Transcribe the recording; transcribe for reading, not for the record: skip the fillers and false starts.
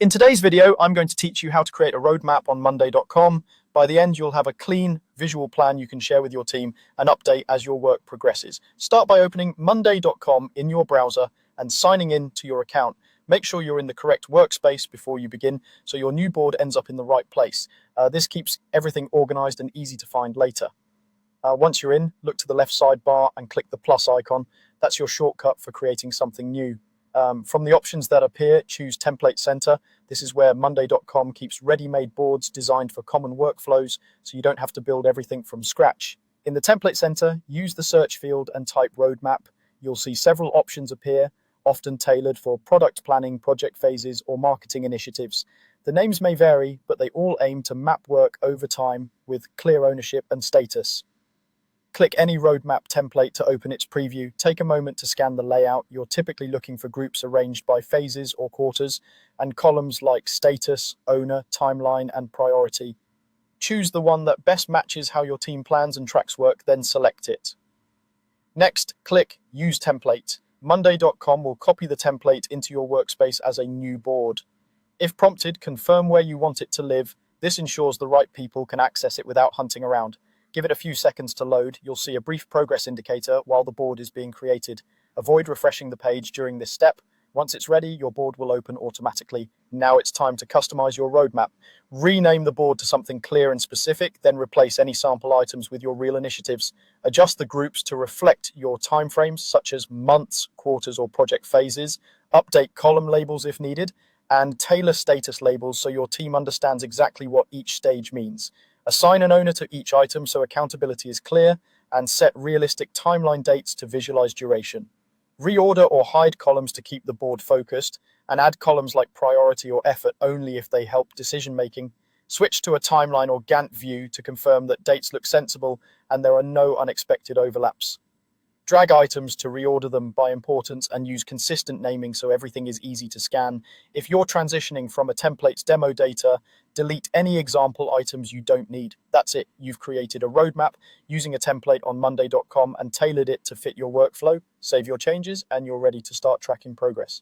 In today's video, I'm going to teach you how to create a roadmap on Monday.com. By the end, you'll have a clean visual plan you can share with your team and update as your work progresses. Start by opening Monday.com in your browser and signing in to your account. Make sure you're in the correct workspace before you begin, so your new board ends up in the right place. This keeps everything organized and easy to find later. Once you're in, look to the left sidebar and click the plus icon. That's your shortcut for creating something new. From the options that appear, choose Template Center. This is where Monday.com keeps ready-made boards designed for common workflows, so you don't have to build everything from scratch. In the Template Center, use the search field and type Roadmap. You'll see several options appear, often tailored for product planning, project phases, or marketing initiatives. The names may vary, but they all aim to map work over time with clear ownership and status. Click any roadmap template to open its preview. Take a moment to scan the layout. You're typically looking for groups arranged by phases or quarters, and columns like status, owner, timeline, and priority. Choose the one that best matches how your team plans and tracks work, then select it. Next, click Use Template. Monday.com will copy the template into your workspace as a new board. If prompted, confirm where you want it to live. This ensures the right people can access it without hunting around. Give it a few seconds to load. You'll see a brief progress indicator while the board is being created. Avoid refreshing the page during this step. Once it's ready, your board will open automatically. Now it's time to customize your roadmap. Rename the board to something clear and specific, then replace any sample items with your real initiatives. Adjust the groups to reflect your timeframes, such as months, quarters, or project phases. Update column labels if needed, and tailor status labels so your team understands exactly what each stage means. Assign an owner to each item so accountability is clear, and set realistic timeline dates to visualize duration. Reorder or hide columns to keep the board focused, and add columns like priority or effort only if they help decision making. Switch to a timeline or Gantt view to confirm that dates look sensible and there are no unexpected overlaps. Drag items to reorder them by importance and use consistent naming so everything is easy to scan. If you're transitioning from a template's demo data, delete any example items you don't need. That's it. You've created a roadmap using a template on Monday.com and tailored it to fit your workflow. Save your changes and you're ready to start tracking progress.